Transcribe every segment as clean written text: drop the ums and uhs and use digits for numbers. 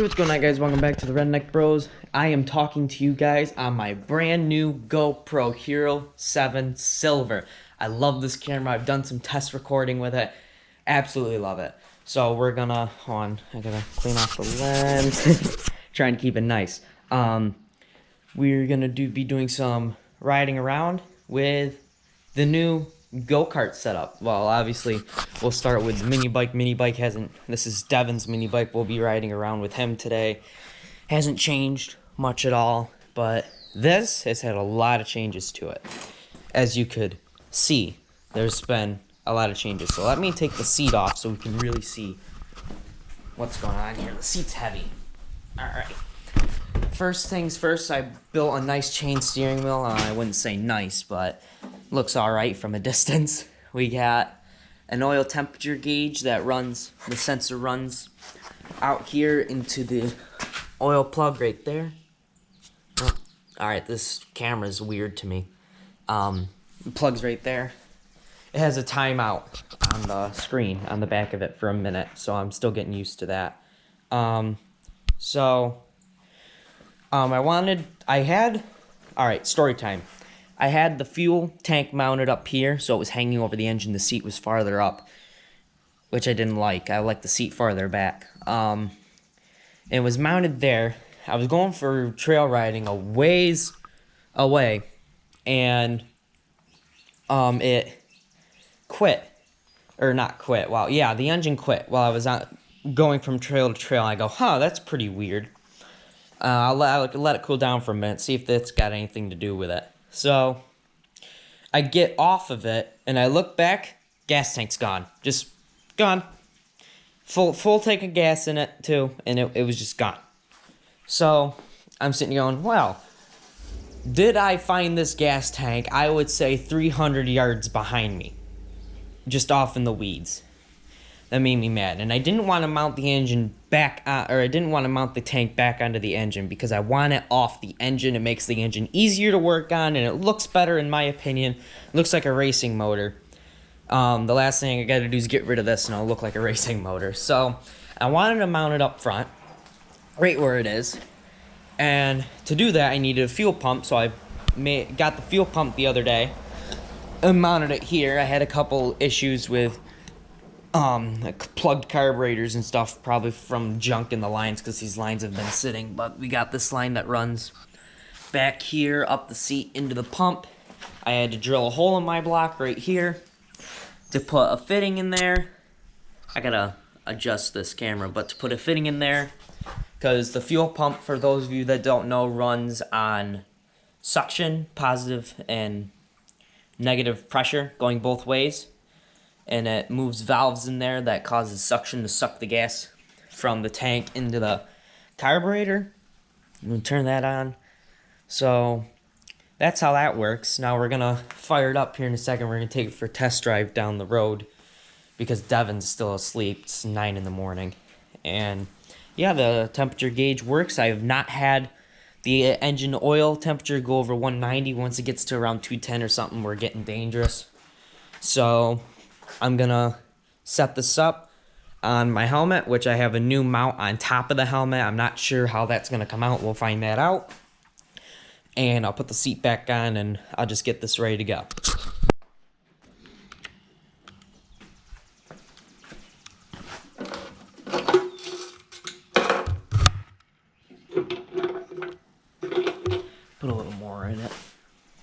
Hey, what's going on, guys? Welcome back to the Redneck Bros. I am talking to you guys on my brand new GoPro Hero 7 Silver. I love this camera. I've done some test recording with it. Absolutely love it. So we're gonna, hold on, I gotta clean off the lens. Trying to keep it nice. We're gonna be doing some riding around with the new go-kart setup. Well, obviously we'll start with the mini bike. This is Devin's mini bike. We'll be riding around with him today. Hasn't changed much at all, but this has had a lot of changes to it. As you could see, there's been a lot of changes. So let me take the seat off so we can really see what's going on here. The seat's heavy. All right. First things first, I built a nice chain steering wheel. I wouldn't say nice, but looks all right from a distance. We got an oil temperature gauge that runs, the sensor runs out here into the oil plug right there. Oh, all right, this camera is weird to me. It plugs right there. It has a timeout on the screen on the back of it for a minute, so I'm still getting used to that. All right, story time. I had the fuel tank mounted up here, so it was hanging over the engine. The seat was farther up, which I didn't like. I like the seat farther back. It was mounted there. I was going for trail riding a ways away, and it quit. Or not quit. Well, yeah, the engine quit while I was going from trail to trail. I go, huh, that's pretty weird. I'll let it cool down for a minute, see if that's got anything to do with it. So I get off of it, and I look back, gas tank's gone. Just gone. Full tank of gas in it, too, and it was just gone. So I'm sitting going, well, did I find this gas tank, I would say 300 yards behind me, just off in the weeds. That made me mad, and I didn't want to mount the engine back on, or I didn't want to mount the tank back onto the engine because I want it off the engine. It makes the engine easier to work on, and it looks better in my opinion. It looks like a racing motor. The last thing I got to do is get rid of this, and it'll look like a racing motor. So I wanted to mount it up front, right where it is, and to do that I needed a fuel pump. So I got the fuel pump the other day and mounted it here. I had a couple issues with like plugged carburetors and stuff, probably from junk in the lines because these lines have been sitting. But we got this line that runs back here up the seat into the pump. I had to drill a hole in my block right here to put a fitting in there. I gotta adjust this camera, but to put a fitting in there, because the fuel pump, for those of you that don't know, runs on suction, positive and negative pressure going both ways. And it moves valves in there that causes suction to suck the gas from the tank into the carburetor. I'm going to turn that on. So that's how that works. Now we're going to fire it up here in a second. We're going to take it for a test drive down the road because Devin's still asleep. It's 9 in the morning. And yeah, the temperature gauge works. I have not had the engine oil temperature go over 190. Once it gets to around 210 or something, we're getting dangerous. So I'm gonna set this up on my helmet, which I have a new mount on top of the helmet. I'm not sure how that's gonna come out. We'll find that out. And I'll put the seat back on and I'll just get this ready to go. Put a little more in it.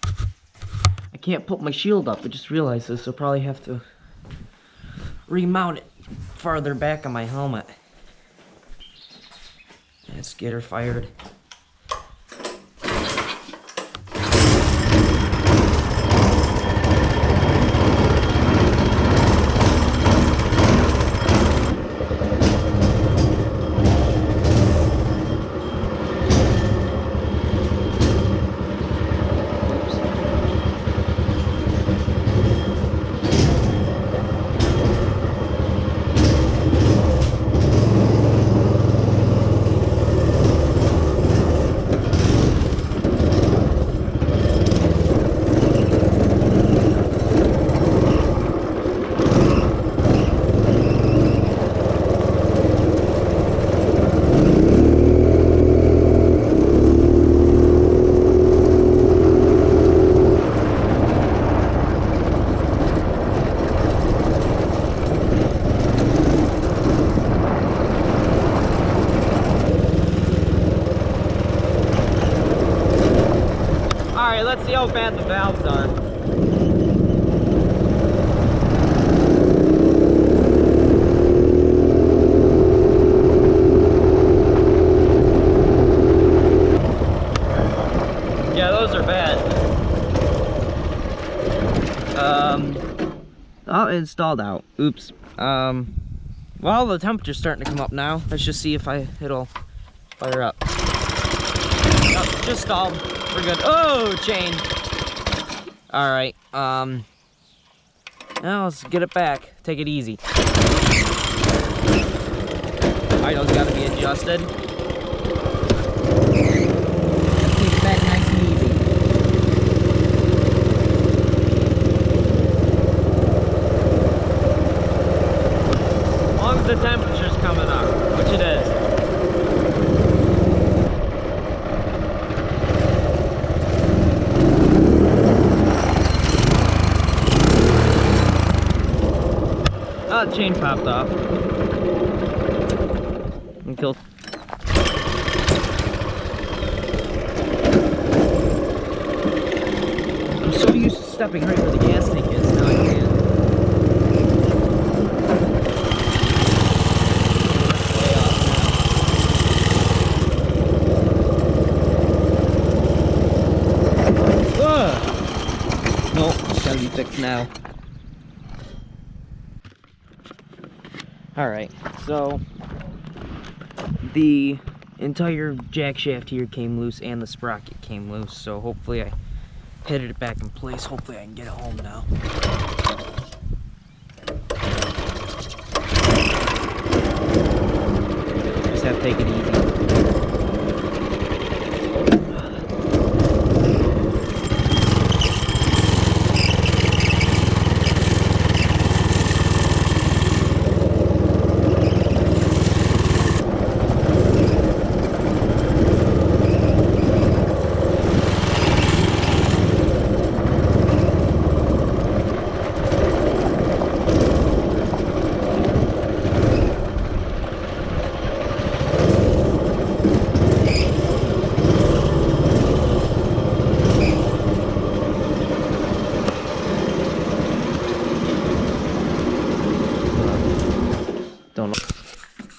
I can't put my shield up. I just realized this, so I'll probably have to remount it farther back on my helmet. Let's get her fired. how bad the valves are. Yeah, those are bad. Oh, it installed out. Oops. Well, the temperature's starting to come up now. Let's just see if it'll fire up. Oh, just stalled. We're good. Oh, chain. All right. Now let's get it back. Take it easy. Idle's got to be adjusted. Take it back nice and easy. As long as the temperature's coming up, which it is. Oh, the chain popped off. Until I'm so used to stepping right where the gas tank is, now I can't. Nope, it's gotta be fixed now. Alright, so the entire jack shaft here came loose and the sprocket came loose, so hopefully I headed it back in place. Hopefully I can get it home now. Just have to take it easy.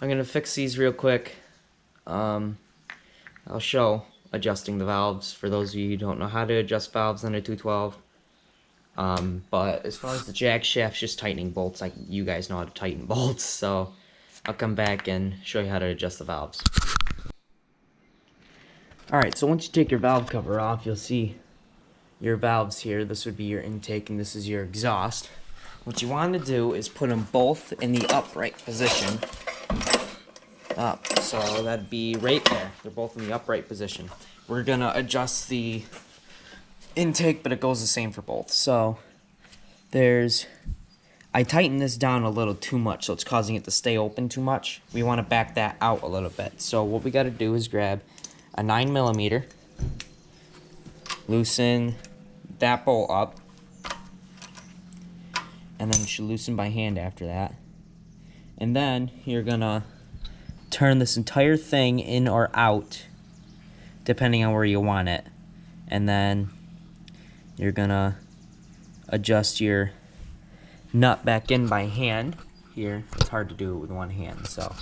I'm gonna fix these real quick. I'll show adjusting the valves for those of you who don't know how to adjust valves on a 212. But as far as the jack shaft's just tightening bolts, like you guys know how to tighten bolts, so I'll come back and show you how to adjust the valves. Alright, so once you take your valve cover off, you'll see your valves here. This would be your intake and this is your exhaust. What you want to do is put them both in the upright position. Up, so that'd be right there. They're both in the upright position. We're gonna adjust the intake, but it goes the same for both. So I tightened this down a little too much, so it's causing it to stay open too much. We want to back that out a little bit. So what we got to do is grab a 9mm, loosen that bolt up, and then you should loosen by hand after that. And then you're gonna turn this entire thing in or out, depending on where you want it. And then you're gonna adjust your nut back in by hand. Here, it's hard to do it with one hand, so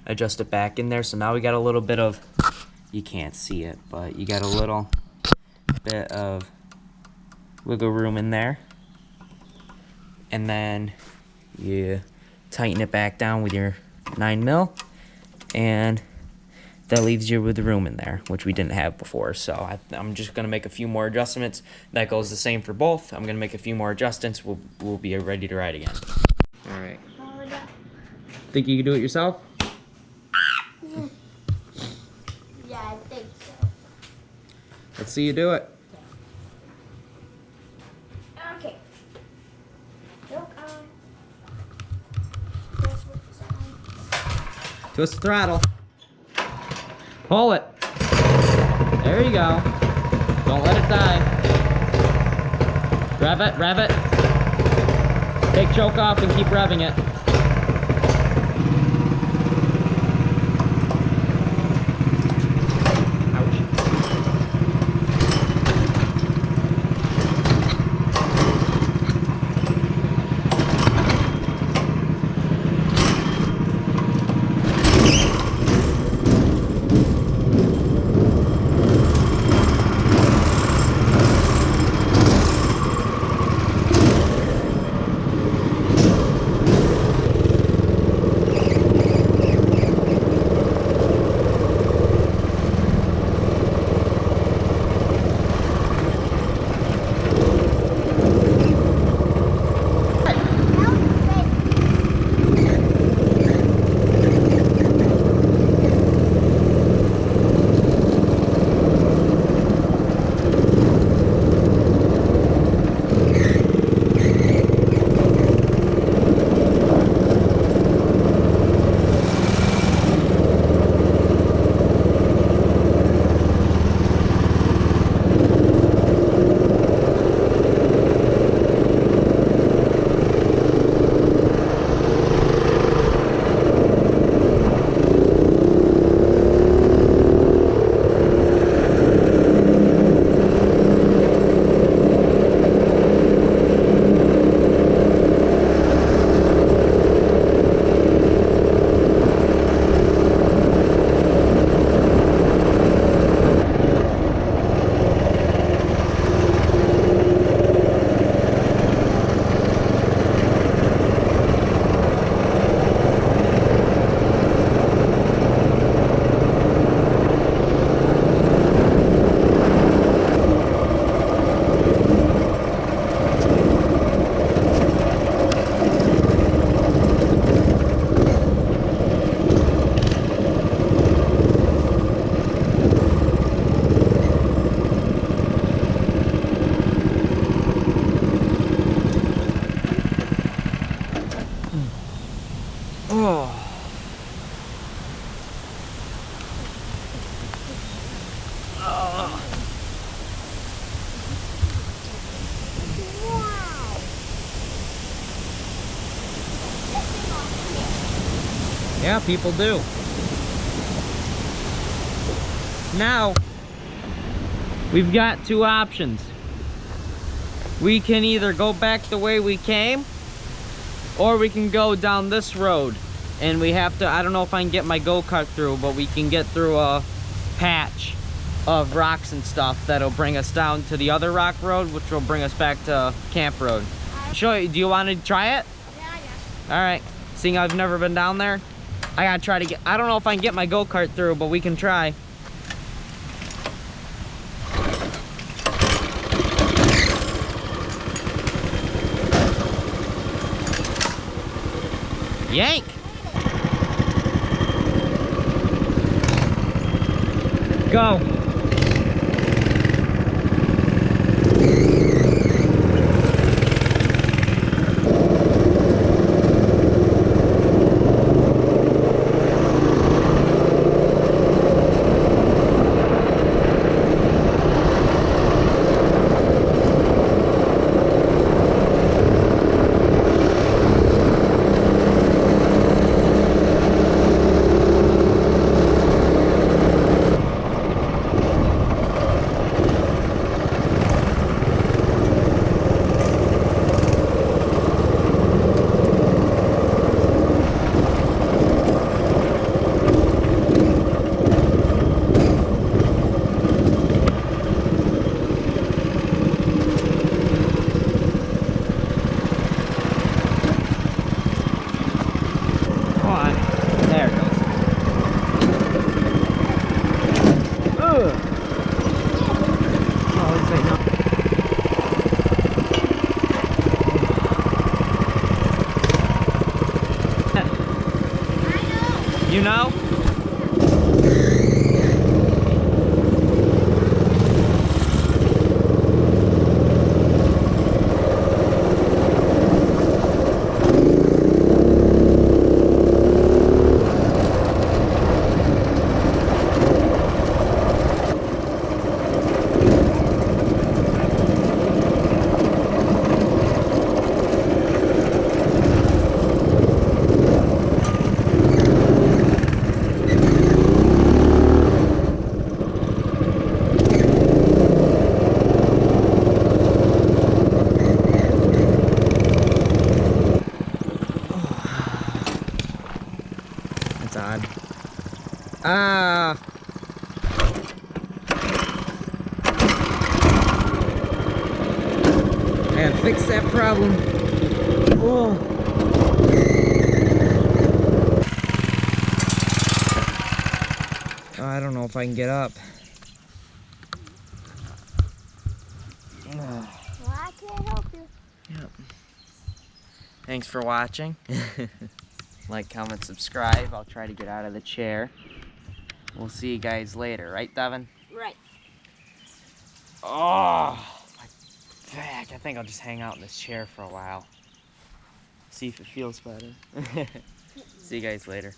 adjust it back in there. So now we got a little bit of, you can't see it, but you got a little bit of wiggle room in there. And then you tighten it back down with your 9mm, and that leaves you with the room in there, which we didn't have before. So I'm just gonna make a few more adjustments. That goes the same for both. I'm gonna make a few more adjustments. We'll be ready to ride again. All right. Think you can do it yourself? Yeah, I think so. Let's see you do it. Okay. Look on. Twist the throttle. Pull it. There you go. Don't let it die. Rev it, rev it. Take choke off and keep revving it. Ouch. Oh. Oh. Yeah, people do. Now, we've got two options. We can either go back the way we came, or we can go down this road. And we have to, I don't know if I can get my go-kart through, but we can get through a patch of rocks and stuff that'll bring us down to the other rock road, which will bring us back to Camp Road. Show you, do you want to try it? Yeah, I guess. All right, seeing I've never been down there, I gotta try to get, I don't know if I can get my go-kart through, but we can try. Yank! Go! There it goes. Ugh. Oh, let's say no. You know? That's odd. Ah. I gotta fix that problem. Oh. Oh, I don't know if I can get up. Well, I can't help you. Yep. Thanks for watching. Like, comment, subscribe. I'll try to get out of the chair. We'll see you guys later, right, Devin? Right. Oh, my back. I think I'll just hang out in this chair for a while. See if it feels better. See you guys later.